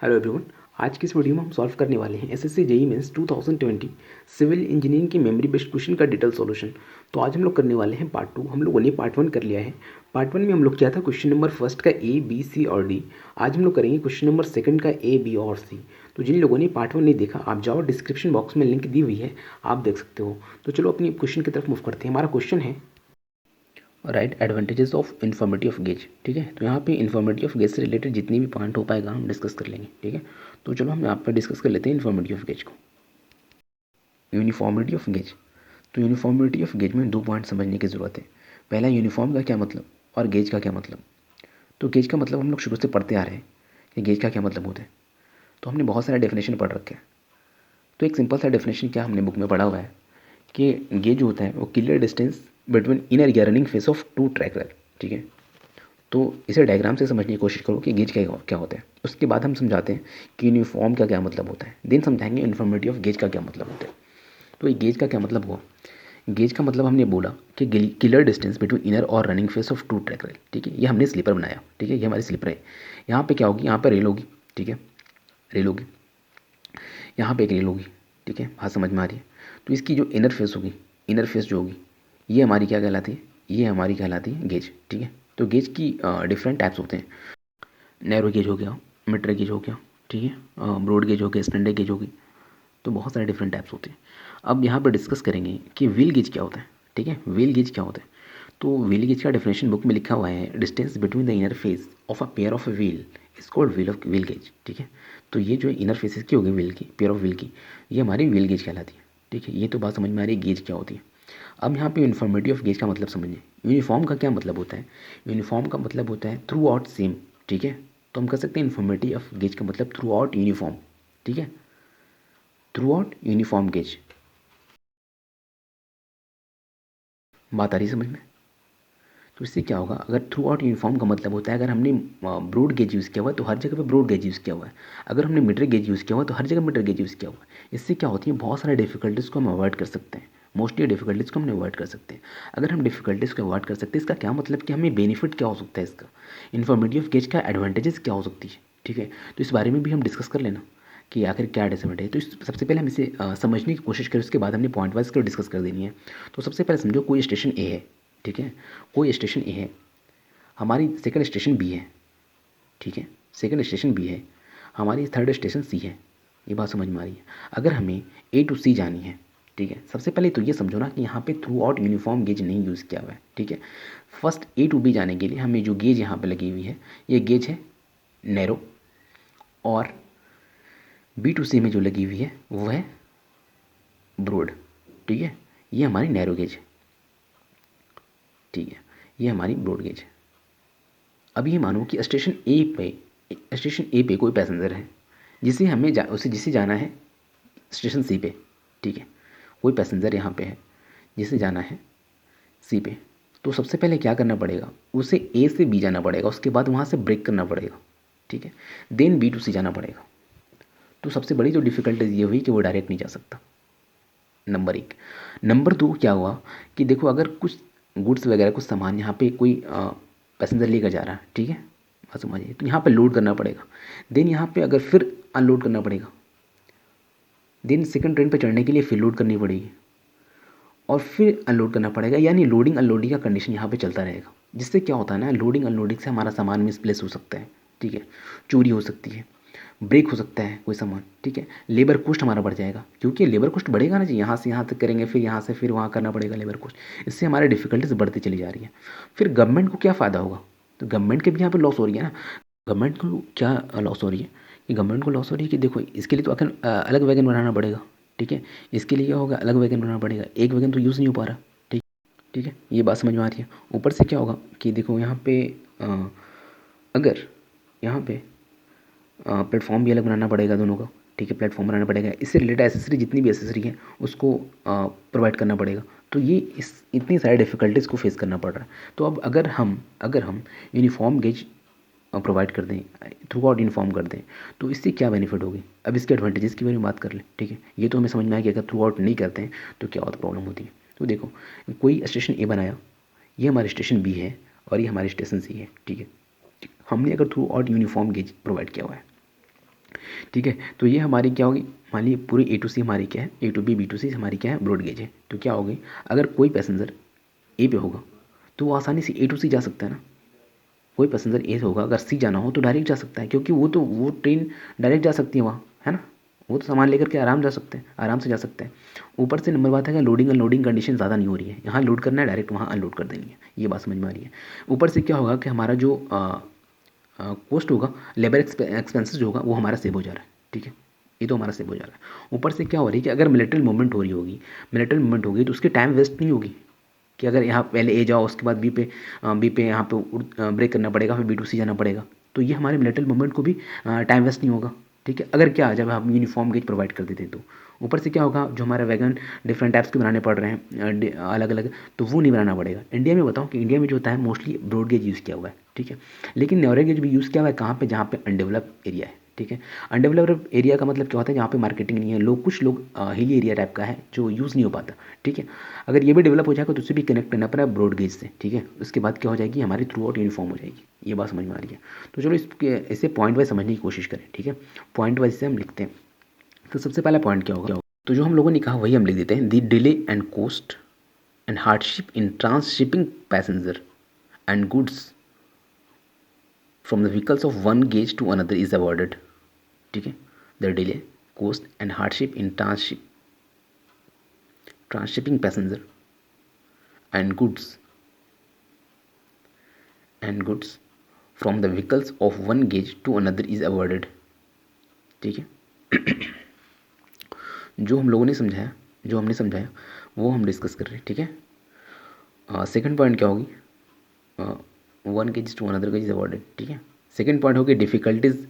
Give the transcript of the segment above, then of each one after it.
Hello everyone. आज की इस वीडियो में हम सॉल्व करने वाले हैं SSC JEE mains 2020 civil engineering की मेमोरी बेस्ड क्वेश्चन का डिटेल सॉल्यूशन। तो आज हम लोग करने वाले हैं पार्ट 2। हम लोगों ने पार्ट 1 कर लिया है। पार्ट 1 में हम लोग किया था क्वेश्चन नंबर फर्स्ट का ए बी सी और डी। आज हम लोग करेंगे क्वेश्चन नंबर सेकंड का ए बी और सी। तो जिन लोगों ने पार्ट 1 नहीं देखा, आप जाओ, डिस्क्रिप्शन बॉक्स में लिंक दी हुई है, आप देख सकते हो। तो चलो अपनी क्वेश्चन की तरफ मूव करते हैं। हमारा क्वेश्चन है right advantages of informative of gauge. ठीक है, तो यहाँ पे इन्फॉर्मेटिव ऑफ गेज से रिलेटेड जितनी भी पॉइंट हो पाएगा हम डिस्कस कर लेंगे। ठीक है, तो चलो हम यहाँ पे डिस्कस कर लेते हैं इन्फॉर्मेटिव ऑफ गेज को। Uniformity of gauge. तो यूनिफॉर्मिटी ऑफ गेज में दो पॉइंट समझने की ज़रूरत है। पहला, यूनिफॉर्म का क्या मतलब और गेज का क्या मतलब। तो गेज का मतलब हम लोग शुरू से पढ़ते आ रहे हैं कि गेज का क्या मतलब होता है। तो हमने बहुत सारे डेफिनेशन पढ़ रखे हैं। तो एक सिंपल सा डेफिनेशन क्या हमने बुक में पढ़ा हुआ है कि गेज होता है वो क्लियर डिस्टेंस बिटवीन इनर या running face of two tracker. ठीक है, तो इसे डायग्राम से समझने की कोशिश करो कि गेज क्या होता है। उसके बाद हम समझाते हैं कि यूनिफॉर्म का क्या मतलब होता है, देन समझाएंगे इन्फॉर्मेटिव ऑफ गेज का क्या मतलब होता है। तो ये गेज का क्या मतलब हुआ। गेज का मतलब हमने बोला कि किलर डिस्टेंस बिटवीन इनर और running face of two track rail. ठीक है, ये हमने स्लीपर बनाया। ठीक है, ये हमारी स्लीपर है। यहाँ पे क्या होगी, यहाँ पे रेल होगी। ठीक है, रेल होगी, यहाँ पे एक रेल होगी। ठीक है, बात समझ में आ रही है। तो इसकी जो इनर फेस होगी, इनर फेस जो होगी, ये हमारी क्या कहलाती है, ये हमारी कहलाती है गेज। ठीक है, तो गेज की डिफरेंट टाइप्स होते हैं। नैरो गेज हो गया, मीटर गेज हो गया, ठीक है, ब्रॉड गेज हो गया, स्टैंडर्ड गेज होगी। तो बहुत सारे डिफरेंट टाइप्स होते हैं। अब यहाँ पर डिस्कस करेंगे कि व्हील गेज क्या होता है। ठीक है, व्हील गेज क्या होता है। तो व्हील गेज का डेफिनेशन बुक में लिखा हुआ है, distance between the inner face of a pair of a wheel is called wheel gauge. ठीक है, तो ये जो इनर फेसेस की होगी व्हील की, पेयर ऑफ व्हील की, ये हमारी व्हील गेज कहलाती है। ठीक है, ये तो बात समझ में आ रही है गेज क्या होती है। अब यहाँ पे यूनिफॉर्मिटी ऑफ गेज का मतलब समझिए। यूनिफॉर्म का क्या मतलब होता है। यूनिफॉर्म का मतलब होता है थ्रू आउट सेम। ठीक है, तो हम कह सकते हैं इन्फॉर्मिटी ऑफ गेज का मतलब थ्रू आउट यूनिफॉर्म। ठीक है, थ्रू आउट यूनिफॉर्म गेज। बात आ रही समझ में। तो इससे क्या होगा, अगर थ्रू आउट यूनिफॉर्म का मतलब होता है अगर हमने ब्रॉड गेज यूज़ किया हुआ है तो हर जगह पे ब्रॉड गेज यूज़ किया हुआ है। अगर हमने मीटर गेज यूज़ किया हुआ है तो हर जगह मीटर गेज यूज़ किया हुआ है। इससे क्या होती है, बहुत सारे डिफिकल्टीज़ को हम अवॉइड कर सकते हैं। मोस्टली डिफिकल्टीज़ को हम अवॉइड कर सकते हैं। अगर हम डिफिकल्टीज़ को अवॉइड कर सकते हैं, इसका क्या मतलब कि हमें बेनिफिट क्या हो सकता है, इसका इन्फॉर्मेटिव ऑफ गेज का एडवांटेजेस क्या हो सकती है। ठीक है, तो इस बारे में भी हम डिस्कस कर लेना कि आखिर क्या डिसएडवांटेज है। तो सबसे पहले हम इसे समझने की कोशिश करें, उसके बाद हमने पॉइंट वाइज कर डिस्कस कर देनी है। तो सबसे पहले समझो कोई स्टेशन ए है। ठीक है, कोई स्टेशन ए है, हमारी सेकंड स्टेशन बी है। ठीक है, सेकंड स्टेशन बी है, हमारी थर्ड स्टेशन सी है। ये बात समझ में आ रही है। अगर हमें ए टू सी जानी है, ठीक है, सबसे पहले तो ये समझो ना कि यहाँ पे थ्रू आउट यूनिफॉर्म गेज नहीं यूज़ किया हुआ है। ठीक है, फर्स्ट ए टू बी जाने के लिए हमें जो गेज यहाँ पे लगी हुई है, ये गेज है नैरो, और बी टू सी में जो लगी हुई है वो है ब्रॉड। ठीक है, ये हमारी नैरो गेज है। ठीक है, ये हमारी ब्रॉड गेज है। अब ये मानो कि स्टेशन ए पे कोई पैसेंजर है जिसे हमें जिसे जाना है स्टेशन सी पे। ठीक है, कोई पैसेंजर यहाँ पे है जिसे जाना है सी पे। तो सबसे पहले क्या करना पड़ेगा, उसे ए से बी जाना पड़ेगा, उसके बाद वहाँ से ब्रेक करना पड़ेगा। ठीक है, देन बी टू सी जाना पड़ेगा। तो सबसे बड़ी जो डिफ़िकल्टीज ये हुई कि वो डायरेक्ट नहीं जा सकता, नंबर एक। नंबर दो क्या हुआ कि देखो, अगर कुछ गुड्स वगैरह कुछ सामान यहाँ पे कोई पैसेंजर लेकर जा रहा है, ठीक है, बात समझिए, तो यहाँ पे लोड करना पड़ेगा, देन यहाँ पे अगर फिर अनलोड करना पड़ेगा, देन सेकंड ट्रेन पे चढ़ने के लिए फिर लोड करनी पड़ेगी और फिर अनलोड करना पड़ेगा। यानी लोडिंग अनलोडिंग का कंडीशन यहाँ पे चलता रहेगा, जिससे क्या होता है ना, लोडिंग अनलोडिंग से हमारा सामान मिसप्लेस हो सकता है। ठीक है, चोरी हो सकती है, ब्रेक हो सकता है कोई सामान। ठीक है, लेबर कॉस्ट हमारा बढ़ जाएगा, क्योंकि लेबर कॉस्ट बढ़ेगा ना जी, यहाँ से यहाँ तक करेंगे, फिर यहाँ से फिर वहाँ करना पड़ेगा लेबर कॉस्ट। इससे हमारे डिफिकल्टीज बढ़ती चली जा रही है। फिर गवर्नमेंट को क्या फ़ायदा होगा, तो गवर्नमेंट के भी यहाँ पर लॉस हो रही है ना। गवर्नमेंट को क्या लॉस हो रही है, कि गवर्नमेंट को लॉस हो रही है कि देखो, इसके लिए तो आखिर अलग वैगन बनाना पड़ेगा। ठीक है, इसके लिए क्या होगा, अलग वैगन बनाना पड़ेगा, एक वैगन तो यूज़ नहीं हो पा रहा। ठीक, ठीक है, ये बात समझ में आ रही है। ऊपर से क्या होगा कि देखो यहाँ पे अगर यहाँ पे प्लेटफॉर्म भी अलग बनाना पड़ेगा दोनों का। ठीक है, प्लेटफॉर्म बनाना पड़ेगा, इससे रिलेटेड एसेसरी जितनी भी एसेसरी है उसको प्रोवाइड करना पड़ेगा। तो ये इस इतनी सारी डिफ़िकल्टीज़ को फेस करना पड़ रहा है। तो अब अगर हम यूनिफॉर्म गेज प्रोवाइड कर दें, थ्रू आउट यूनिफॉर्म कर दें, तो इससे क्या बेनिफिट होगी। अब इसके एडवांटेजेस की बारे में बात कर लें। ठीक है, ये तो हमें समझ में आया कि अगर थ्रू आउट नहीं करते हैं तो क्या होता प्रॉब्लम होती है। तो देखो, कोई स्टेशन ए बनाया, ये हमारी स्टेशन बी है और ये हमारी स्टेशन सी है। ठीक है, हमने अगर through out uniform gauge provide किया हुआ है, ठीक है। तो ये हमारी क्या होगी, मान लीजिए पूरी ए टू सी हमारी क्या है, ए टू बी बी टू सी हमारी क्या है, ब्रॉड गेज है। तो क्या होगी, अगर कोई पैसेंजर ए पे होगा तो वो आसानी से ए टू सी जा सकता है ना। कोई पैसेंजर ए से होगा, अगर सी जाना हो तो डायरेक्ट जा सकता है, क्योंकि वो ट्रेन डायरेक्ट जा सकती है वहाँ, है ना। वो तो सामान लेकर के आराम जा सकते हैं, आराम से जा सकते हैं। ऊपर से नंबर बात है कि लोडिंग अनलोडिंग कंडीशन ज़्यादा नहीं हो रही है, यहाँ लोड करना है डायरेक्ट वहाँ अनलोड कर देंगे, ये बात समझ में आ रही है। ऊपर से क्या होगा कि हमारा जो कॉस्ट होगा, लेबर एक्सपेंसेस जो होगा वो हमारा सेव हो जा रहा है, ठीक है। ये तो हमारा सेव हो जा रहा है। ऊपर से क्या हो रही है कि अगर मिलिट्री मूवमेंट हो रही होगी, मिलिट्री मूवमेंट होगी तो उसकी टाइम वेस्ट नहीं होगी, कि अगर यहाँ पहले ए जाओ उसके बाद बी पे यहाँ पे ब्रेक करना पड़ेगा, फिर बी टू सी जाना पड़ेगा। तो ये हमारे मिलिट्री मूवमेंट को भी टाइम वेस्ट नहीं होगा, ठीक है। अगर क्या जब हम यूनिफॉर्म गेज प्रोवाइड कर देते तो ऊपर से क्या होगा, जो हमारे वैगन डिफरेंट टाइप्स के बनाने पड़ रहे हैं अलग अलग, तो वो नहीं बनाना पड़ेगा। इंडिया में बताऊँ कि इंडिया में जो होता है मोस्टली ब्रॉड गेज यूज़ किया हुआ है, ठीक है। लेकिन नैरो गेज भी यूज़ किया हुआ है कहाँ पे, जहाँ पे अनडेवलप एरिया है, ठीक है। अनडेवलप्ड एरिया का मतलब क्या होता है, जहाँ पे मार्केटिंग नहीं है, लोग कुछ लोग हिली एरिया टाइप का है जो यूज़ नहीं हो पाता, ठीक है। अगर ये भी डेवलप हो जाएगा तो उससे भी कनेक्ट करना पड़ेगा ब्रॉड गेज से, ठीक है। उसके बाद क्या हो जाएगी, हमारी थ्रू आउट यूनिफॉर्म हो जाएगी। ये बात समझ में आ रही है। तो चलो इसे पॉइंट वाइज समझने की कोशिश करें, ठीक है। पॉइंट वाइज से हम लिखते हैं। तो सबसे पहला पॉइंट क्या होगा, तो जो हम लोगों ने कहा वही हम लिख देते हैं। The delay and cost and hardship in transshipping passenger and goods from the vehicles of one gauge to another is avoided, ठीक है। The delay cost and hardship in transshipping passenger and goods from the vehicles of one gauge to another is avoided, ठीक है। जो हम लोगों ने समझाया, जो हमने समझाया वो हम डिस्कस कर रहे हैं, ठीक है। सेकंड पॉइंट क्या होगी, one gauge to another gauge is avoided, ठीक है। सेकंड पॉइंट होगी difficulties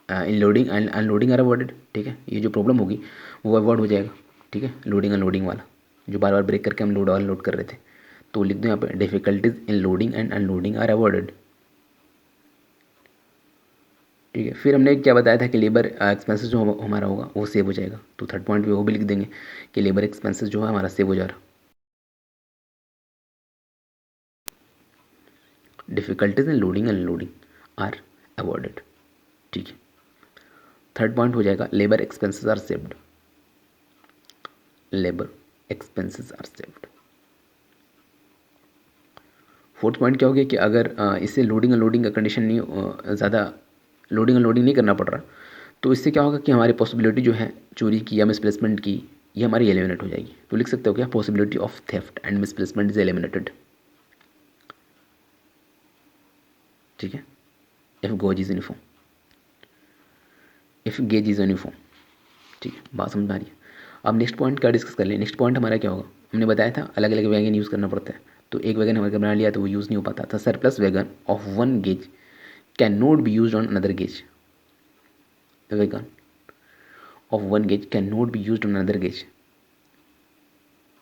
in loading and unloading are avoided, ठीक है। ये जो प्रॉब्लम होगी वो अवॉइड हो जाएगा, ठीक है। लोडिंग अनलोडिंग वाला जो बार बार ब्रेक करके हम लोड अनलोड कर रहे थे, तो लिख दो यहाँ पे difficulties in loading and unloading are avoided, ठीक है। फिर हमने क्या बताया था कि लेबर एक्सपेंसेस जो हमारा होगा वो सेव हो जाएगा, तो थर्ड पॉइंट पे वो भी लिख देंगे कि लेबर एक्सपेंसेस जो है हमारा सेव हो जा रहा। Difficulties in loading and unloading are avoided, ठीक है। थर्ड पॉइंट हो जाएगा labour expenses are saved, labour expenses are saved. Fourth point क्या हो गया कि अगर इससे लोडिंग अनलोडिंग का कंडीशन नहीं, ज़्यादा लोडिंग अनलोडिंग नहीं करना पड़ रहा, तो इससे क्या होगा कि हमारी पॉसिबिलिटी जो है चोरी की या मिसप्लेसमेंट की, ये हमारी एलिमिनेट हो जाएगी। तो लिख सकते हो क्या, possibility of theft and misplacement is eliminated, ठीक है। If goes is uniform, if gauge is uniform, ठीक है। बात समझ में आ रही है। अब नेक्स्ट पॉइंट का डिस्कस कर लें। नेक्स्ट पॉइंट हमारा क्या होगा, हमने बताया था अलग अलग वैगन यूज़ करना पड़ता है, तो एक वैगन हमारे बना लिया तो वो यूज़ नहीं हो पाता था। Surplus wagon of one gauge can not be use on another gauge, wagon of one gauge can not be use on another gauge,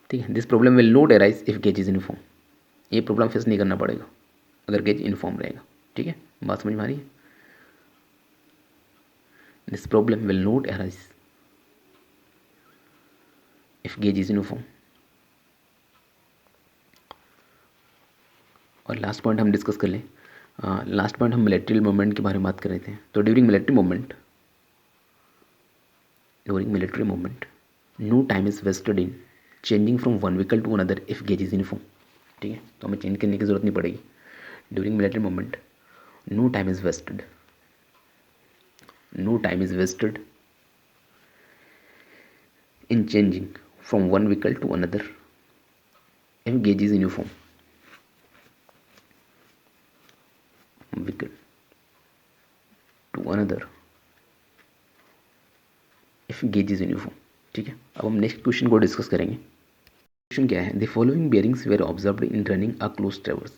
ठीक है। This problem will not arise if gauge is uniform, ये problem face नहीं करना पड़ेगा अगर gauge uniform रहेगा, ठीक है। बात समझ में आ रही है। This problem will not arise if gauge is uniform. और लास्ट पॉइंट हम डिस्कस कर लें। लास्ट पॉइंट हम मिलिट्री मूवमेंट के बारे में बात कर रहे थे। तो during military movement, no time is wasted in changing from one vehicle to another if gauge is uniform, ठीक है। तो हमें चेंज करने की जरूरत नहीं पड़ेगी। During military movement no time is wasted, no time is wasted in changing from one vehicle to another if gauge is uniform, vehicle to another if gauge is uniform, ठीक है। अब हम नेक्स्ट क्वेश्चन को discuss करेंगे। Question क्या है, the following bearings were observed in running a close traverse.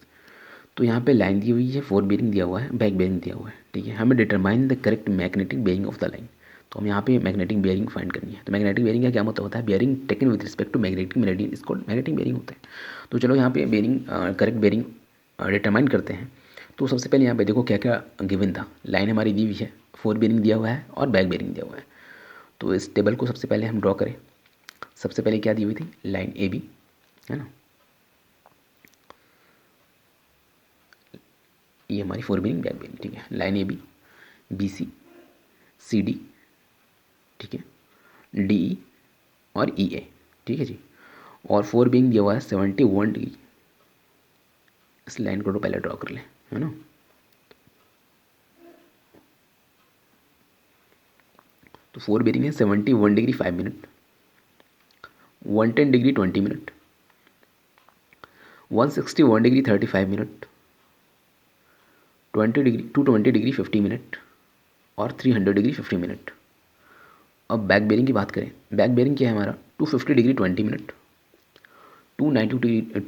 तो यहाँ पे लाइन दी हुई है, फोर बेयरिंग दिया हुआ है, बैक बेयरिंग दिया हुआ है, ठीक है। हमें determine the correct magnetic bearing of the line, तो हम यहाँ पे मैग्नेटिक बेयरिंग फाइंड करनी है। तो मैग्नेटिक बेयरिंग का क्या मतलब होता है, bearing taken with respect to magnetic meridian, इसको मैग्नेटिक बेयरिंग होता है। तो चलो यहाँ पे बेयरिंग करेक्ट बेयरिंग डिटरमाइन करते हैं। तो सबसे पहले यहाँ पे देखो क्या क्या गिवन था। लाइन हमारी दी हुई है, फोर बेयरिंग दिया हुआ है और बैक बेयरिंग दिया हुआ है। तो इस टेबल को सबसे पहले हम ड्रॉ करें। सबसे पहले क्या दी हुई थी, लाइन ए बी, है ना। ये हमारी फोर बेयरिंग बैक बेयरिंग, ठीक है। Line A B, B C, C D, ठीक है, डी और ई ए, ठीक है जी। और 4 बीइंग दिया हुआ है 71 डिग्री। इस लाइन को तो पहले ड्रॉ कर लें, है ना। तो 4 बेरिंग है 71 degree 5 minute, 110 degree 20 minute, 161 degree 35 minute, 220 degree 50 minute और 300 डिग्री 50 मिनट। अब बैक बेरिंग की बात करें, बैक बेरिंग क्या है हमारा 250 degree 20 minute, 2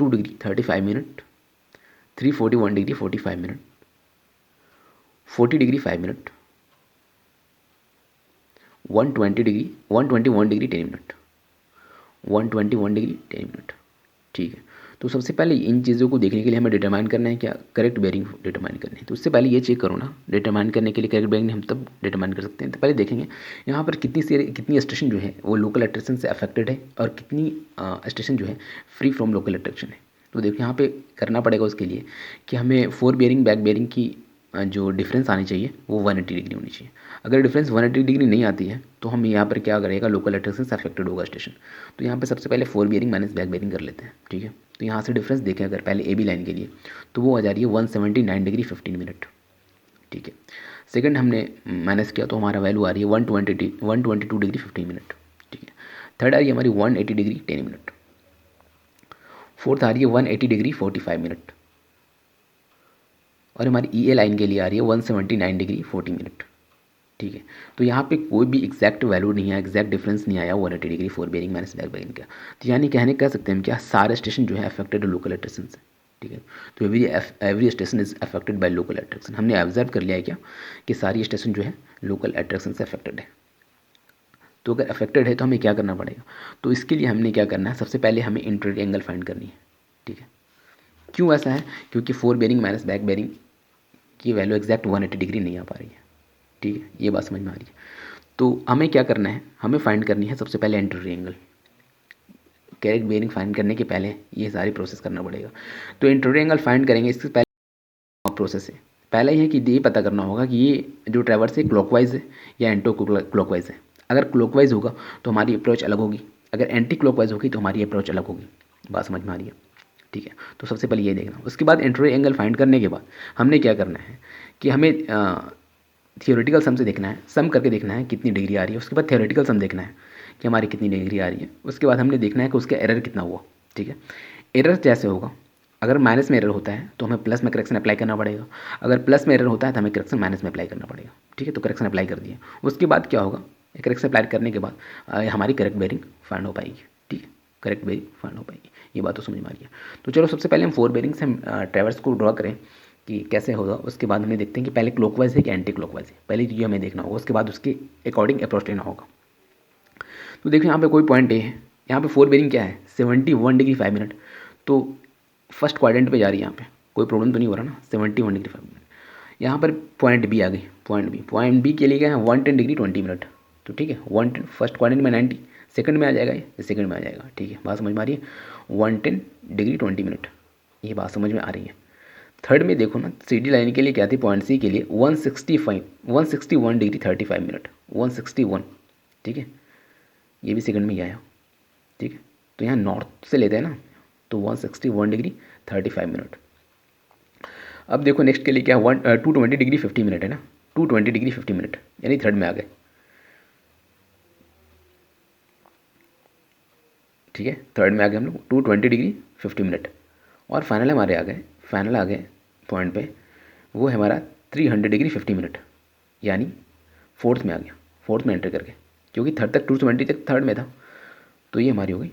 degree 35 minute, 341 degree 45 minute, 40 degree 5 minute, 121 degree 10 minute, 121 degree 10 minute, ठीक है। तो सबसे पहले इन चीज़ों को देखने के लिए हमें डिटरमाइन करना है क्या, करेक्ट बेरिंग डिटरमाइन करनी है। तो उससे पहले ये चेक करो ना, डिटरमाइन करने के लिए करेक्ट बेरिंग हम तब डिटरमाइन कर सकते हैं। तो पहले देखेंगे यहाँ पर कितनी स्टेशन जो है वो लोकल अट्रैक्शन से अफेक्टेड है और कितनी स्टेशन जो है फ्री फ्रॉम लोकल अट्रैक्शन है। तो देखो यहाँ पे करना पड़ेगा उसके लिए कि हमें 4 बेरिंग बैक बेरिंग की जो डिफरेंस आनी चाहिए वो 180 डिग्री होनी चाहिए। अगर डिफरेंस 180 डिग्री नहीं आती है तो हम यहाँ पर क्या करेगा, लोकल अट्रैक्शन से अफेक्टेड होगा स्टेशन। तो यहाँ पर सबसे पहले 4 बेरिंग माइनस बैक बेरिंग कर लेते हैं, ठीक है। तो यहाँ से डिफरेंस देखें अगर पहले ए बी लाइन के लिए तो वो आ जा रही है 179 डिग्री 15 मिनट, ठीक है। सेकंड हमने माइनस किया तो हमारा वैल्यू आ रही है 122 डिग्री 15 मिनट, ठीक है। थर्ड आ रही है हमारी 180 डिग्री 10 मिनट। फोर्थ आ रही है 180 डिग्री 45 मिनट और हमारी ई ए लाइन के लिए आ रही है 179 डिग्री 40 मिनट, ठीक है। तो यहाँ पे कोई भी एग्जैक्ट वैल्यू नहीं है, एग्जैक्ट डिफरेंस नहीं आया 180 degree 4 bearing minus back bearing का। तो यानी कहने कह सकते हैं क्या, सारे स्टेशन जो है अफेक्टेड है लोकल अट्रैक्शन से, ठीक है। तो every station is affected by local attraction. हमने ऑब्जर्व कर लिया है क्या कि सारी स्टेशन जो है लोकल अट्रैक्शन से अफेक्टेड है। तो अगर अफेक्टेड है तो हमें क्या करना पड़ेगा, तो इसके लिए हमने क्या करना है, सबसे पहले हमें इंटर एंगल फाइंड करनी है, ठीक है। क्यों ऐसा है, क्योंकि 4 बेरिंग माइनस बैक बेरिंग की वैल्यू एग्जैक्ट 180 डिग्री नहीं आ पा रही है, ठीक है। ये बात समझ में आ रही है। तो हमें क्या करना है, हमें फाइंड करनी है सबसे पहले enter angle. Correct bearing find करने के पहले ये सारी प्रोसेस करना पड़ेगा। तो इंटर एंगल फाइंड करेंगे, इससे पहले प्रोसेस है, पहला ही है कि ये पता करना होगा कि ये जो ट्रैवर्स है क्लॉकवाइज है या एंटी क्लॉकवाइज है। अगर क्लॉकवाइज होगा तो हमारी अप्रोच अलग होगी, अगर एंटी क्लॉकवाइज होगी तो हमारी अप्रोच अलग होगी। बात समझ में आ रही है, ठीक है। तो सबसे पहले ये देखना, उसके बाद इंटर एंगल फाइंड करने के बाद हमने क्या करना है कि हमें थियोरेटिकल सम से देखना है, सम करके देखना है कितनी डिग्री आ रही है। उसके बाद थियोरेटिकल सम देखना है कि हमारी कितनी डिग्री आ रही है। उसके बाद हमने देखना है कि उसका एरर कितना हुआ, ठीक है। एरर जैसे होगा, अगर माइनस में एरर होता है तो हमें प्लस में करेक्शन अप्लाई करना पड़ेगा, अगर प्लस में एरर होता है तो हमें करेक्शन माइनस में अप्लाई करना पड़ेगा, ठीक है। तो करेक्शन अप्लाई कर दिए, उसके बाद क्या होगा, करेक्शन अप्लाई करने के बाद हमारी करेक्ट बेरिंग फाइंड हो पाएगी, ठीक है। करेक्ट बेरिंग फाइंड हो पाएगी, ये बात तो समझ में आ रही है। तो चलो सबसे पहले हम 4 बेरिंग से हम ट्रैवर्स को ड्रॉ करें कि कैसे होगा। उसके बाद हमें देखते हैं कि पहले क्लॉकवाइज है कि एंटी क्लॉकवाइज है, पहले ये हमें देखना होगा, उसके बाद उसके अकॉर्डिंग अप्रोच लेना होगा। तो देखो यहाँ पे कोई पॉइंट ए है, यहाँ पे 4 बेरिंग क्या है 71 डिग्री 5 मिनट, तो फर्स्ट क्वाड्रेंट पे जा रही है, यहाँ पे कोई प्रॉब्लम तो नहीं हो रहा ना, 71 डिग्री 5 मिनट। यहाँ पर पॉइंट बी आ गई, पॉइंट बी के लिए क्या है 110 डिग्री 20 मिनट। तो ठीक है, 110 फर्स्ट क्वाड्रेंट में 90, सेकंड में आ जाएगा, ये सेकंड में आ जाएगा, ठीक है। बात समझ में आ रही है, 110 डिग्री 20 मिनट, ये बात समझ में आ रही है। थर्ड में देखो ना, सी डी लाइन के लिए क्या थी, पॉइंट सी के लिए 161 डिग्री 35 मिनट, 161, ठीक है। ये भी सेकंड में ही आया, ठीक है। तो यहाँ नॉर्थ से लेते हैं ना, तो 161 डिग्री 35 मिनट। अब देखो नेक्स्ट के लिए क्या, 220 डिग्री 50 मिनट है ना, 220 डिग्री 50 मिनट, यानी थर्ड में आ गए, ठीक है। थर्ड में आ गए हम लोग 220 डिग्री 50 मिनट। और फाइनल हमारे आ गए, फाइनल आ गए पॉइंट पे, वो है हमारा 300 डिग्री 50 मिनट, यानी फोर्थ में आ गया, फोर्थ में एंटर करके, क्योंकि थर्ड तक 220 तक थर्ड में था। तो ये हमारी हो गई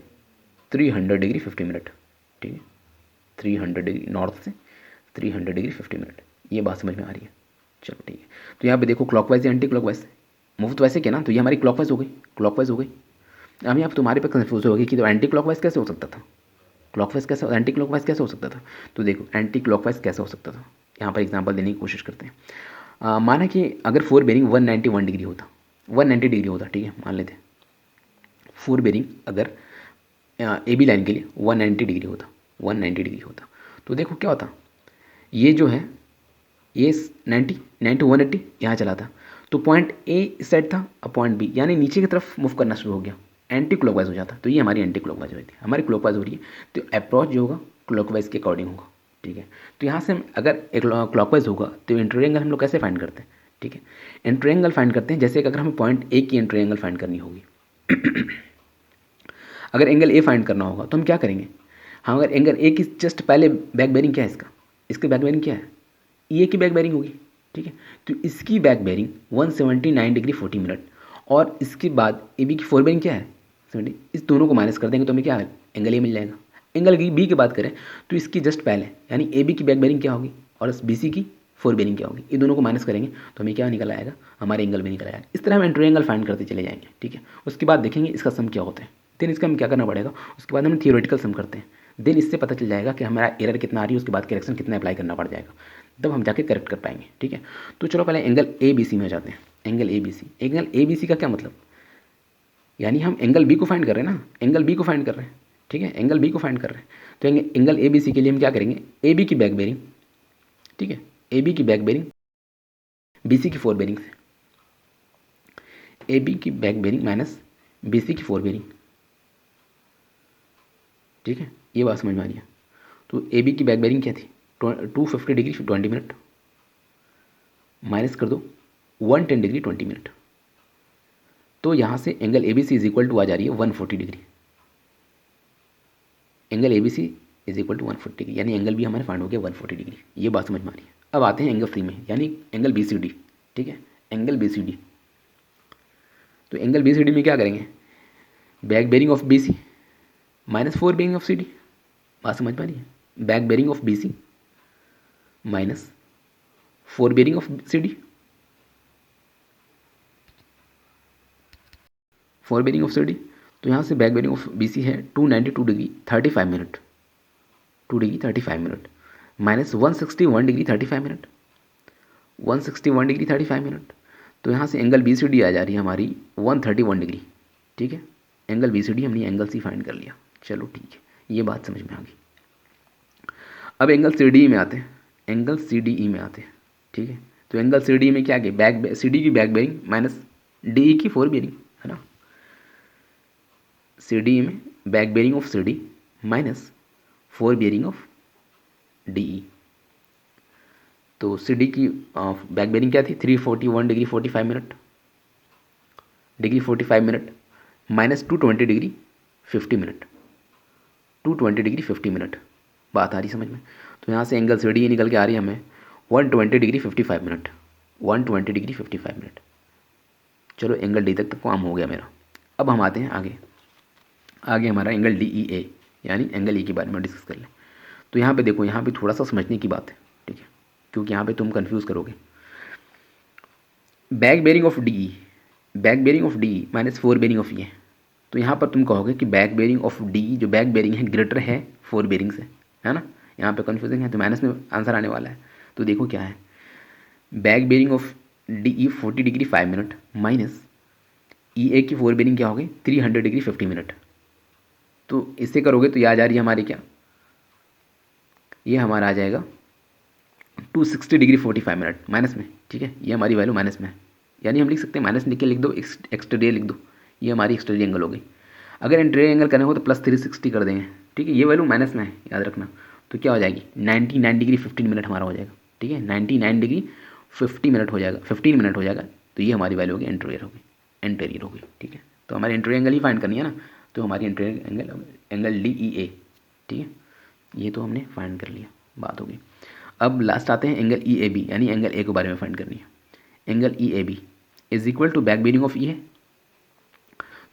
300 डिग्री 50 मिनट, ठीक है। 300 डिग्री नॉर्थ से 300 डिग्री 50 मिनट, ये बात समझ में आ रही है। चलो ठीक है, तो यहाँ पे देखो क्लॉकवाइज या एंटी क्लॉकवाइज, मुफ्त वैसे क्या ना, तो ये हमारी क्लॉकवाइज हो गई, क्लॉकवाइज हो गई। अब यहाँ तुम्हारे पे कन्फ्यूज होगी कि तो एंटी क्लॉकवाइज कैसे हो सकता था, क्लॉकवाइज कैसे, एंटी क्लॉकवाइज कैसे हो सकता था। तो देखो एंटी क्लॉकवाइज कैसे हो सकता था, यहाँ पर एग्जांपल देने की कोशिश करते हैं। माना कि अगर 4 बेरिंग 191 डिग्री होता, 190 डिग्री होता, ठीक है, मान लेते हैं 4 बेरिंग अगर ए बी लाइन के लिए 190 डिग्री होता, 190 डिग्री होता, तो देखो क्या होता, ये जो है ये 90 180 यहाँ चला था, तो पॉइंट ए इस साइड था और पॉइंट बी यानी नीचे की तरफ मूव करना शुरू हो गया, एंटी क्लॉकवाइज हो जाता। तो ये हमारी एंटी क्लॉकवाइज हो रही थी, हमारी क्लॉकवाइज हो रही है, तो अप्रोच जो होगा क्लॉकवाइज के अकॉर्डिंग होगा। ठीक है, तो यहाँ से हम अगर एक क्लॉकवाइज होगा तो एंट्री एंगल हम लोग कैसे फाइंड करते हैं? ठीक है, एंट्री एंगल फाइंड करते हैं जैसे कि अगर हमें पॉइंट ए की एंट्री एंगल फाइंड करनी होगी अगर एंगल ए फाइंड करना होगा तो हम क्या करेंगे? हाँ, अगर एंगल ए की जस्ट पहले बैक बेरिंग क्या है इसका, इसकी बैक बेरिंग क्या है? ई ए की बैक बेरिंग होगी। ठीक है, तो इसकी बैक बेरिंग 179 डिग्री 40 मिनट, और इसके बाद ए बी की फोर बेरिंग क्या है 70। इस दोनों को माइनस कर देंगे तो हमें क्या एंगल ए मिल जाएगा। एंगल बी की बात करें तो इसकी जस्ट पहले यानी ए बी की बैक बेरिंग क्या होगी और बी सी की फोर बेरिंग क्या होगी, ये दोनों को माइनस करेंगे तो हमें क्या निकल आएगा, हमारे एंगल भी निकल आएगा। इस तरह हम एंट्री एंगल फाइंड करते चले जाएंगे। ठीक है, उसके बाद देखेंगे इसका सम क्या होता है, देन इसका हम क्या करना पड़ेगा, उसके बाद हम थियोरेटिकल सम करते हैं, देन इससे पता चल जाएगा कि हमारा एरर कितना आ रही है, उसके बाद करेक्शन कितना अप्लाई करना पड़ जाएगा, तब हम जाके करेक्ट कर पाएंगे। ठीक है, तो चलो पहले एंगल ए बी सी में जाते हैं। Angle A B C, angle A B C का क्या मतलब, यानी हम एंगल बी को फाइंड कर रहे हैं ना, एंगल बी को फाइंड कर रहे हैं। ठीक है, एंगल बी को फाइंड कर रहे हैं, तो एंगल ए बी सी के लिए हम क्या करेंगे, ए बी की बैक बेरिंग, ठीक है, ए बी की बैक बेरिंग बी सी की फोर बेरिंग से, ए बी की back bearing minus B C की फोर बेरिंग। ठीक है, ये बात समझ में आ रही है। तो ए बी की बैक बेरिंग क्या थी 250 डिग्री 20 मिनट, माइनस कर दो 110 डिग्री 20 मिनट, तो यहाँ से angle A B C is equal to आ जा रही है 140 degree. Angle A B C is equal to 140 degree, यानी एंगल भी हमारे फाइंड हो गया 140 डिग्री। ये बात समझ में आ रही है। अब आते हैं एंगल सी में, यानी एंगल बी सी डी। ठीक है, एंगल बी सी डी, तो एंगल बी सी डी में क्या करेंगे, back bearing of B C minus fore bearing of C D. बात समझ पा रही है, back bearing of B C minus fore bearing of C D, fore bearing of C D. तो यहाँ से back bearing of B C है 292 degree 35 minute, 2 degree 35 minute minus 161 degree 35 minute, 161 degree 35 minute. तो यहाँ से एंगल बी सी डी आ जा रही है हमारी 131 डिग्री। ठीक है, एंगल बी सी डी हमने एंगल सी फाइंड कर लिया। चलो ठीक है, ये बात समझ में आ गई। अब एंगल सी डी में आते हैं, एंगल सी डी ई में आते हैं। ठीक है, तो एंगल सी डी में क्या है, बैक सी डी की back bearing minus D E की फोर बेरिंग, है ना। सी डी में back bearing of C D minus fore bearing of D E. तो सी डी की बैक बेरिंग क्या थी 341 degree 45 minute, degree 45 minute minus 220 degree 50 minute, 220 degree 50 minute. बात आ रही समझ में। तो यहाँ से एंगल सी डी निकल के आ रही है हमें 120 डिग्री 55 मिनट, 120 डिग्री 55 मिनट। चलो एंगल डी तक तो काम हो गया मेरा। अब हम आते हैं आगे, आगे हमारा एंगल डी ई ए, यानी एंगल ई के बारे में डिस्कस कर लें। तो यहाँ पे देखो, यहाँ पे थोड़ा सा समझने की बात है। ठीक है, क्योंकि यहाँ पे तुम कंफ्यूज करोगे। Back bearing of D E, back bearing of D E minus fore bearing of E, तो यहाँ पर तुम कहोगे कि बैक बेरिंग ऑफ डी जो बैक बेरिंग है ग्रेटर है फोर बेरिंग से, है ना। यहाँ पे कन्फ्यूजिंग है तो माइनस में आंसर आने वाला है। तो देखो क्या है, back bearing of D E 40 degree 5 minute minus E A की फोर बेरिंग क्या होगी 300 डिग्री 50 मिनट। तो इससे करोगे तो ये आ जा रही है हमारी क्या, ये हमारा आ जाएगा 260 डिग्री 45 मिनट माइनस में। ठीक है, ये हमारी वैल्यू माइनस में है, यानी हम लिख सकते हैं माइनस लिख के लिख दो, एक्सटीरियर लिख दो, ये हमारी एक्सटीरियर एंगल हो गई। अगर इंटीरियर एंगल करने हो तो प्लस 360 कर देंगे। ठीक है, ये वैल्यू माइनस में है याद रखना। तो क्या हो जाएगी 99 डिग्री 15 मिनट हमारा हो जाएगा। ठीक है, 99 डिग्री 50 मिनट हो जाएगा, 15 मिनट हो जाएगा। तो ये हमारी वैल्यू होगी इंटीरियर होगी, इंटीरियर होगी। ठीक है, तो हमारी इंटीरियर एंगल ही फाइंड करनी है ना, तो हमारी interior angle angle D E A. ठीक है, ये तो हमने फाइंड कर लिया, बात होगी। अब लास्ट आते हैं एंगल ई ए बी, यानी एंगल ए के बारे में फाइंड करनी है। Angle E A B is equal to back bearing of E है,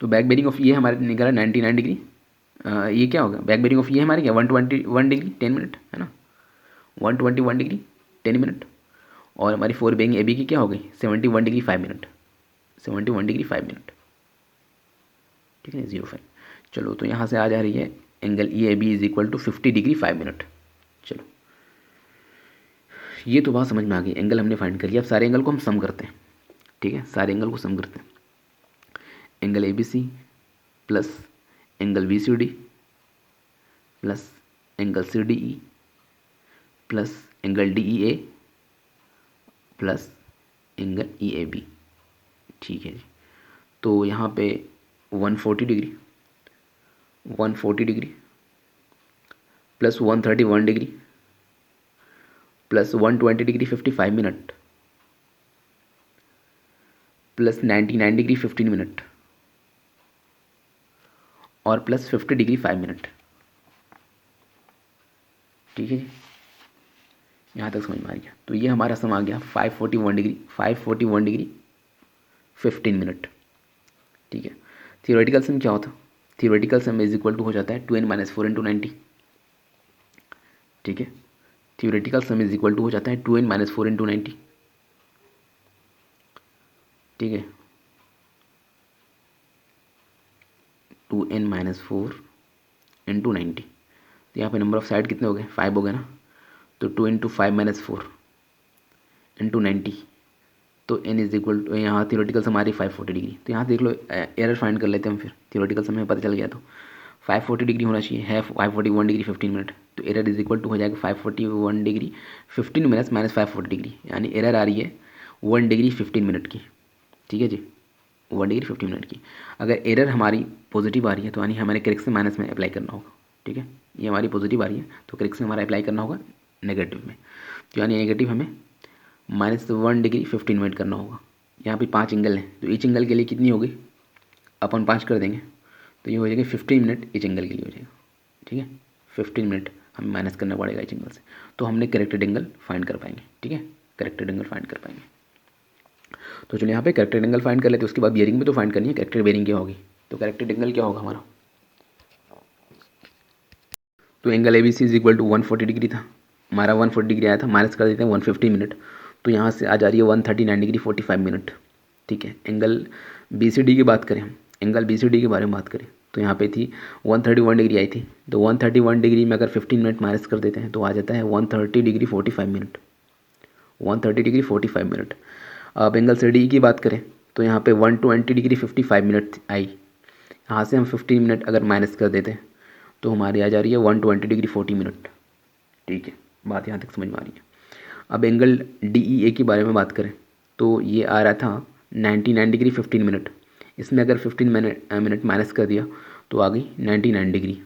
तो बैक बेरिंग ऑफ ये हमारे निकला 99 डिग्री। ये क्या होगा, बैक बेरिंग ऑफ ये हमारे क्या 121 डिग्री 10 मिनट, है ना, 121 डिग्री 10 मिनट। और हमारी फोर बेरिंग ए बी की क्या हो गई 71 डिग्री 5 मिनट, 71 डिग्री 5 मिनट। ठीक है, 05। चलो तो यहाँ से आ जा रही है angle E A B is equal to 50 degree 5 minute. चलो ये तो बात समझ में आ गई, एंगल हमने फाइंड कर लिया। अब सारे एंगल को हम सम करते हैं। ठीक है, सारे एंगल को सम करते हैं। Angle A B C plus angle B C D plus angle C D E plus angle D E A plus angle E A B. ठीक है जी। तो यहाँ पे 140 degree, 140 degree plus 131 degree plus 120 degree 55 minute plus 99 degree 15 minute और plus 50 degree 5 minute. ठीक है जी, यहाँ तक समझ में आ गया। तो ये हमारा सम आ गया 541 डिग्री, 541 डिग्री 15 मिनट। ठीक है, थियोरेटिकल सम क्या होता? Theoretical sum is equal to हो जाता है 2n-4 इंटू 90। ठीक है, theoretical sum is equal to हो जाता है 2n-4 इंटू 90। ठीक है, 2n-4 इंटू 90। तो यहाँ पे नंबर ऑफ साइड कितने हो गए? 5 हो गए ना। तो 2 इंटू 5-4 इंटू 90, तो n इज इक्वल टू, यहाँ थियोरेटिकल सम हमारी 540 डिग्री। तो यहाँ देख लो, एरर फाइंड कर लेते हैं हम फिर। थियोरेटिकल सम में पता चल गया तो 540 डिग्री होना चाहिए, है 541 डिग्री 15 मिनट। तो एरर इज इक्वल टू हो जाएगा 541 डिग्री 15 मिनट्स माइनस 540 डिग्री, यानी एरर आ रही है 1 डिग्री 15 मिनट की। ठीक है जी, 1 डिग्री 15 मिनट की। अगर एरर हमारी पॉजिटिव आ रही है तो यानी हमारे करेक्शन माइनस में अप्लाई करना होगा। ठीक है, ये हमारी पॉजिटिव आ रही है तो करेक्शन हमारा अप्लाई करना होगा नेगेटिव में। तो यानी नेगेटिव हमें -1 डिग्री 15 मिनट करना होगा। यहाँ पे 5 एंगल हैं, तो ईच एंगल के लिए कितनी होगी? अपन 5 कर देंगे तो ये हो जाएगी 15 मिनट ईच एंगल के लिए हो जाएगा। ठीक है, 15 मिनट हमें माइनस करना पड़ेगा ईच एंगल से, तो हमने करेक्टेड एंगल फाइंड कर पाएंगे। ठीक है, करेक्टेड एंगल फाइंड कर पाएंगे। तो चलिए यहाँ पे करेक्टेड एंगल फाइंड कर लेते हैं। उसके बाद बियरिंग भी तो फाइंड करनी है, करेक्टेड बियरिंग क्या होगी। तो करेक्टेड एंगल क्या होगा हमारा? तो angle A B C is equal to 140 degree था हमारा, 140 डिग्री आया था, माइनस कर देते हैं 150 मिनट। तो यहाँ से आ जा रही है 139 डिग्री 45 मिनट। ठीक है, एंगल बी सी डी की बात करें हम, एंगल बी सी डी के बारे में बात करें तो यहाँ पे थी 131 डिग्री आई थी। तो 131 डिग्री में अगर 15 मिनट माइनस कर देते हैं तो आ जाता है 130 डिग्री 45 मिनट, 130 डिग्री 45 मिनट। अब एंगल सी डी की बात करें तो यहाँ पे 120 डिग्री 55 मिनट आई। यहाँ से हम 15 मिनट अगर माइनस कर देते हैं तो हमारी आ जा रही है 120 डिग्री 40 मिनट। ठीक है, बात यहाँ तक समझ में आ रही है। अब एंगल डी ई ए के बारे में बात करें तो ये आ रहा था 99 डिग्री 15 मिनट। इसमें अगर 15 मिनट माइनस कर दिया तो आ गई 99 डिग्री।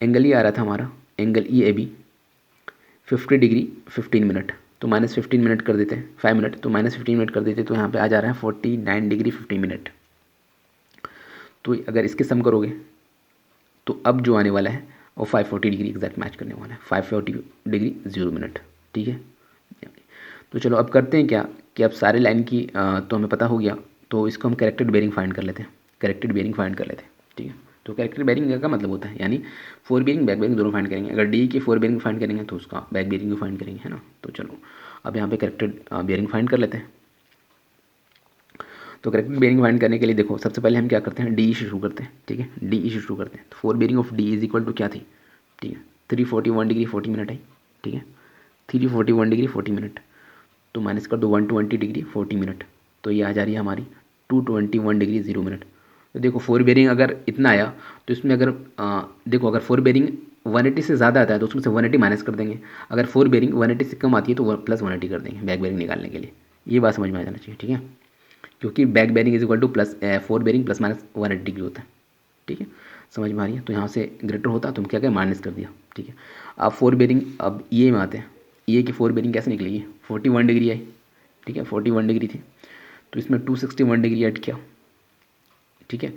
एंगल ये आ रहा था हमारा angle E A B 50 degree 15 minute. तो -15 मिनट कर देते हैं, 5 मिनट, तो -15 मिनट कर देते तो यहाँ पे आ जा रहा है 49 डिग्री 50 मिनट। तो अगर इसके सम करोगे तो अब जो आने वाला है वो 540 डिग्री एग्जैक्ट मैच करने वाला है, 540 डिग्री 0 मिनट। ठीक है, तो चलो अब करते हैं क्या कि अब सारे लाइन की तो हमें पता हो गया, तो इसको हम करेक्टेड बेरिंग फाइंड कर लेते हैं। करेक्टेड बेरिंग फाइंड कर लेते हैं। ठीक है, तो करेक्टेड बेरिंग का मतलब होता है यानी फोर बेरिंग बैक बेरिंग दोनों फाइंड करेंगे। अगर डी की फोर बेरिंग फाइंड करेंगे तो उसका बैक बेरिंग भी फाइंड करेंगे, है ना। तो चलो अब यहाँ पे करेक्टेड बेरिंग फाइंड कर लेते हैं। तो करेक्टेड बेरिंग फाइंड करने के लिए देखो सबसे पहले हम क्या करते हैं, डी से शुरू करते हैं। ठीक है, डी से शुरू करते हैं। तो fore bearing of D is equal to क्या थी? ठीक है, 341 डिग्री 40 मिनट है। ठीक है, 341 डिग्री 40 मिनट, तो माइनस कर दो 120 डिग्री 40 मिनट, तो ये आ जा रही है हमारी 221 डिग्री 0 मिनट। तो देखो फोर बेरिंग अगर इतना आया तो इसमें अगर देखो अगर फोर बेरिंग 180 से ज़्यादा आता है तो उसमें से 180 माइनस कर देंगे। अगर फोर बेरिंग 180 से कम आती है तो प्लस 180 कर देंगे बैक बेरिंग निकालने के लिए। ये बात समझ में आ जाना चाहिए। ठीक है, क्योंकि back bearing is equal to plus fore bearing plus minus 180 degree होता है। ठीक है, समझ में आ रही है। तो यहाँ से ग्रेटर होता तो हम क्या क्या माइनस कर दिया। ठीक है, अब फोर बेरिंग अब ये में आते हैं, ये की फोर बेरिंग कैसे निकलेगी? 41 डिग्री आई। ठीक है, 41 डिग्री थी तो इसमें 261 डिग्री ऐड किया। ठीक है,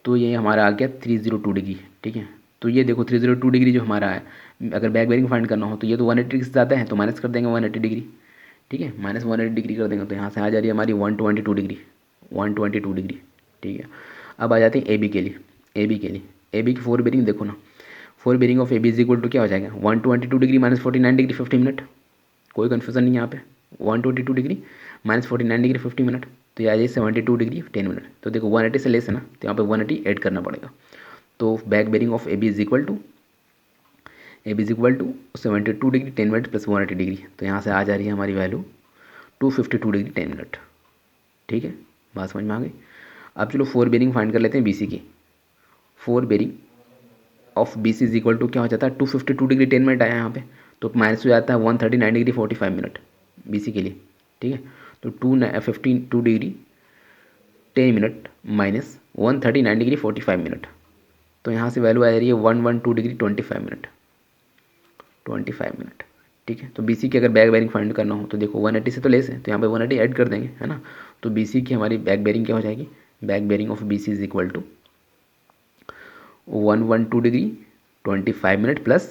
तो ये हमारा आ गया 302 डिग्री। ठीक है, तो ये देखो 302 डिग्री जो हमारा है, अगर बैक बेरिंग फाइंड करना हो तो ये तो 180 डिग्री से ज़्यादा है तो माइनस कर देंगे 180 डिग्री। ठीक है, माइनस 180 डिग्री कर देंगे तो यहाँ से आ जा रही है हमारी 122 डिग्री, 122 डिग्री। ठीक है, अब आ जाते हैं ए बी के लिए। ए बी के लिए ए बी की फोर बेरिंग देखो ना, fore bearing of A B is equal to क्या हो जाएगा? 122 डिग्री माइनस 49 डिग्री 50 मिनट। कोई कन्फ्यूजन नहीं यहाँ पे, 122 डिग्री माइनस 49 डिग्री 50 मिनट, तो ये आ जाए 72 डिग्री 10 मिनट। तो देखो 180 से लेस है ना, तो यहाँ पे 180 ऐड करना पड़ेगा। तो back bearing of A B is equal to 72 degree 10 minute plus 180 degree. तो यहाँ से आ जा रही है हमारी वैल्यू 252 डिग्री 10 मिनट। ठीक है, बात समझ में आ गई। अब चलो फोर बेरिंग फाइंड कर लेते हैं बी सी की। Fore bearing of B C is equal to क्या हो जाता है? 252 डिग्री 10 मिनट आया यहाँ पे, तो माइनस हो जाता है 139 डिग्री 45 मिनट बी सी के लिए। ठीक है, तो 252 degree 10 minute minus 139 degree 45 minute, तो यहाँ से वैल्यू आ जा रही है 112 डिग्री 25 मिनट। ठीक है, तो बी सी की अगर बैक बेरिंग फाइंड करना हो तो देखो 180 से तो लेस है, तो यहाँ पे 180 ऐड कर देंगे, है ना। तो बी सी की हमारी बैक बेरिंग क्या हो जाएगी, back bearing of B C is equal to 112 degree 25 minute plus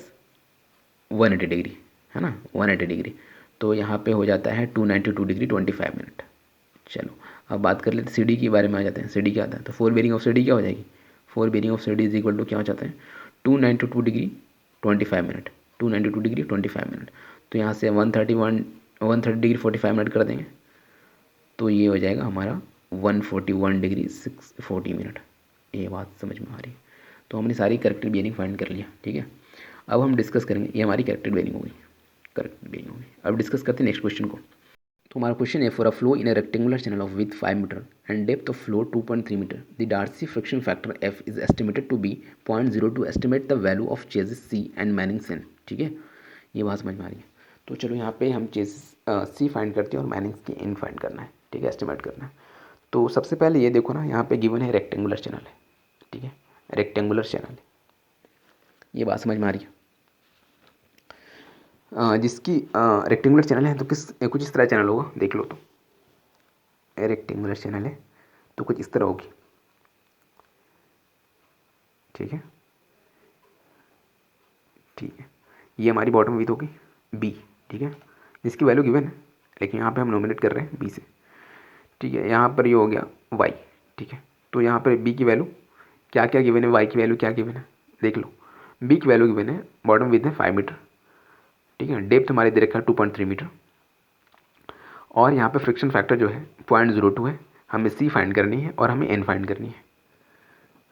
180 degree, है ना, 180 डिग्री, तो यहाँ पे हो जाता है 292 डिग्री 25 मिनट। चलो अब बात कर लेते सी डी के बारे में, आ जाते हैं सी डी क्या आता है। तो fore bearing of C D क्या हो जाएगी, fore bearing of C D is equal to क्या हो जाता है 292 डिग्री 25 मिनट, 292 डिग्री 25 मिनट, तो यहाँ से 130 डिग्री 45 मिनट कर देंगे, तो ये हो जाएगा हमारा 141 डिग्री 640 मिनट। ये बात समझ में आ रही है। तो हमने सारी करेक्टेड बेरिंग फाइंड कर लिया। ठीक है, अब हम डिस्कस करेंगे, ये हमारी करेक्टेड बेरिंग होगी, करेक्टेड बेरिंग होगी। अब डिस्कस करते हैं नेक्स्ट क्वेश्चन को। तो हमारा क्वेश्चन है, for a flow in a rectangular channel of width 5 metre and depth of flow 2.3 metre, the Darcy friction factor F is estimated to be 0.02, estimate the value of Chezy's C and Manning's N. ठीक है, ये बात समझ में आ रही है। तो चलो यहाँ पे हम चेजिस सी फाइंड करते हैं और मैनिंग्स की एन फाइंड करना है। ठीक है, एस्टिमेट करना है। तो सबसे पहले ये देखो ना, यहाँ पे गिवन है रेक्टेंगुलर चैनल है। ठीक है, रेक्टेंगुलर चैनल है, ये बात समझ में आ रही है। जिसकी रेक्टेंगुलर चैनल है तो कुछ इस तरह चैनल होगा, देख लो। तो रेक्टेंगुलर चैनल है तो कुछ इस तरह होगी। ठीक है, ठीक है, ये हमारी बॉटम विथ होगी बी। ठीक है, जिसकी वैल्यू गिवन है, लेकिन यहाँ पे हम नॉमिनेट कर रहे हैं बी से। ठीक है, यहाँ पर ये हो गया वाई। ठीक है, तो यहाँ पर बी की वैल्यू क्या क्या गिवन है, वाई की वैल्यू क्या गिवन है, देख लो। बी की वैल्यू गिवन है, बॉटम विथ है 5 मीटर। ठीक है, डेप्थ हमारे दे रखा है 2.3 मीटर, और यहाँ पे फ्रिक्शन फैक्टर जो है 0.02 है। हमें सी फाइंड करनी है और हमें एन फाइंड करनी है।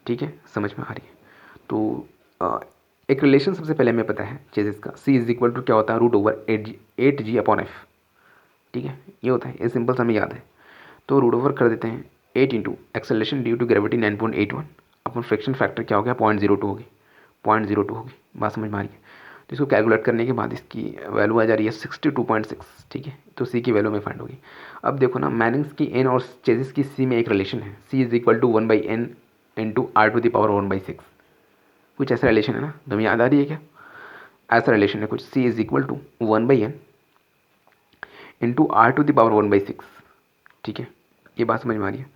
ठीक है, समझ में आ रही है। तो एक रिलेशन सबसे पहले हमें पता है चेजिस का, सी इज इक्वल टू क्या होता है, √8g अपॉन एफ। ठीक है, ये होता है, ये सिंपल सा हमें याद है। तो √ओवर कर देते हैं 8 into acceleration due to gravity 9.81 अपन फ्रिक्शन फैक्टर क्या हो गया 0.02 होगी, 0.02 होगी। बात समझ में आ रही है। तो इसको कैलकुलेट करने के बाद इसकी वैल्यू आ जा रही है 62.6। ठीक है, तो सी की वैल्यू में फाइंड होगी। अब देखो ना, मैनिंग्स की एन और चेजिस की सी में एक रिलेशन है, C is equal to 1/n into r⁴ 1/6। कुछ ऐसा रिलेशन है ना, तुम्हें याद आ रही है क्या, ऐसा रिलेशन है कुछ, C is equal to 1/n into r⁴ 1/6। ठीक है, ये बात समझ में आ रही है।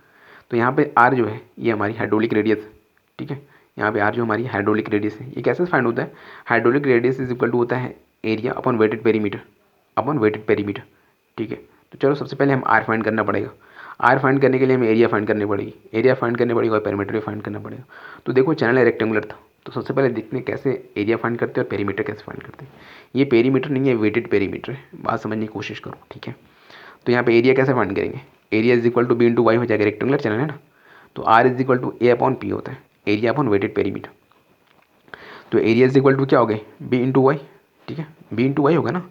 तो यहाँ पे r जो है ये हमारी हाइड्रोलिक रेडियस है। ठीक है, यहाँ पे r जो हमारी हाइड्रोलिक रेडियस है, ये कैसे फाइंड होता है, hydraulic radius is equal to होता है area upon wetted perimeter, upon wetted perimeter. ठीक है, तो चलो सबसे पहले हम r फाइंड करना पड़ेगा। r फाइंड करने के लिए हमें एरिया फाइंड करनी पड़ेगी, एरिया फाइंड करनी पड़ेगी और पेरीमीटर भी फाइंड करना पड़ेगा। तो देखो चैनल रेक्टेंगुलर था, तो सबसे पहले देखते हैं कैसे एरिया फाइंड करते हैं और पेरीमीटर कैसे फाइंड करते हैं। ये पेरीमीटर नहीं है, वेटेड पेरीमीटर है, बात समझने की कोशिश करो। ठीक है, तो यहाँ पे एरिया कैसे फाइंड करेंगे, area is equal to B into Y हो जाएगा, रेक्टेंगुलर चैनल है ना। तो R is equal to A upon P होता है, एरिया अपॉन वेटेड पेरीमीटर। तो एरिया इज इक्वल टू क्या हो गए, बी इंटू वाई। ठीक है, बी इंटू वाई होगा ना,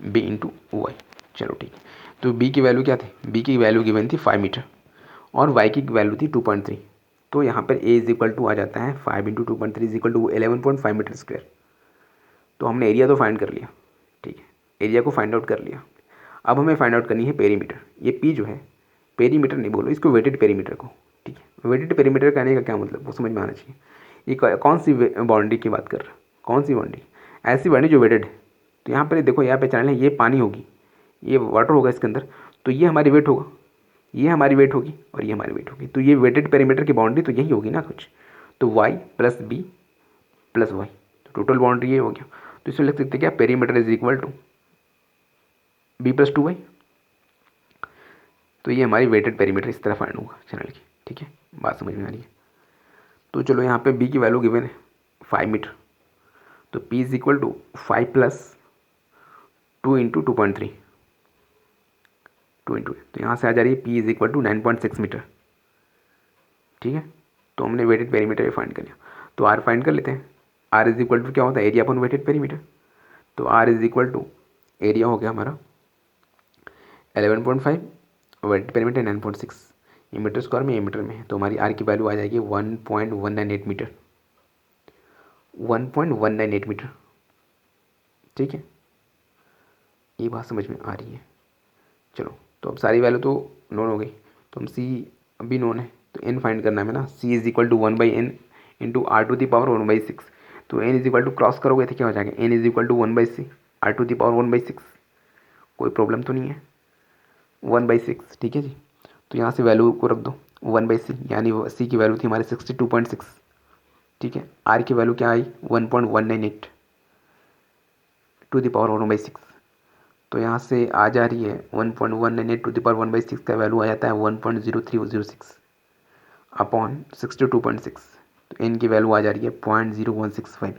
बी इंटू वाई। चलो ठीक है, तो बी की वैल्यू क्या थी, बी की वैल्यू गिवन थी 5 मीटर और वाई की वैल्यू थी 2.3। तो यहाँ पर ए इज इक्वल टू आ जाता है 5 into 2.3 is equal to 11.5 metre square. तो हमने एरिया तो फाइंड कर लिया। ठीक है, एरिया को फाइंड आउट कर लिया। अब हमें फाइंड आउट करनी है पेरीमीटर। ये पी जो है, पेरीमीटर नहीं बोलो इसको, वेटेड पेरीमीटर को। ठीक है, वेटेड पेरीमीटर कहने का क्या मतलब, वो समझ में आना चाहिए। ये कौन सी बाउंड्री की बात कर रहा है, कौन सी बाउंड्री, ऐसी बाउंड्री जो वेटेड है। तो यहाँ पर देखो, यहाँ पे चैनल है, ये पानी होगी, ये वाटर होगा इसके अंदर, तो ये हमारी वेट होगा, ये हमारी वेट होगी और ये हमारी वेट होगी। तो ये वेटेड पेरीमीटर की बाउंड्री तो यही होगी ना कुछ। तो Y plus B plus Y, तो टोटल बाउंड्री ये हो गया। तो इसमें लिख सकते हैं क्या, perimeter is equal to B plus 2 Y. तो ये हमारी वेटेड पेरीमीटर इस तरह फाइंड होगा चैनल की। ठीक है, बात समझ में आ रही है। तो चलो यहाँ पे बी की वैल्यू गिवन है 5 मीटर, तो P is equal to 5 plus 2 into 2.3, 2 into, तो यहाँ से आ जा रही है P is equal to 9.6 metre. ठीक है, तो हमने वेटेड पेरीमीटर भी फाइंड कर लिया। तो आर फाइंड कर लेते हैं। आर इज इक्वल टू क्या होता है, एरिया अपॉन वेटेड पेरीमीटर। तो R is equal to area हो गया हमारा 11.5, वेटेड पेरीमीटर 9.6, ये मीटर स्क्वायर में, ये मीटर में है। तो हमारी आर की वैल्यू आ जाएगी 1.198 मीटर, 1.198 मीटर। ठीक है, ये बात समझ में आ रही है। चलो, तो अब सारी वैल्यू तो नोन हो गई, तो हम सी अभी नोन है, तो एन फाइंड करना है हमें ना। C is equal to 1/n into R to the power 1/6। तो N is equal to cross करोगे तो क्या हो जाएगा, N is equal to 1/c R to the power 1/6। कोई प्रॉब्लम तो नहीं है, 1/6 ठीक है जी। तो यहाँ से वैल्यू को रख दो 1/c, यानी सी की वैल्यू थी हमारे 62.6, ठीक है। आर की वैल्यू क्या आई 1.198 टू द पावर 1/6। तो यहाँ से आ जा रही है 1.198 टू द पावर 1/6 का वैल्यू आ जाता है 1.0306 अपॉन 62.6। तो एन की वैल्यू आ जा रही है 0.0165,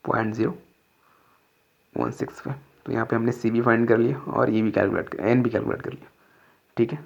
0.0165। तो यहाँ पे हमने सी भी फाइंड कर लिया और ई भी कैलकुलेट कर, एन भी कैलकुलेट कर लिया, ठीक है।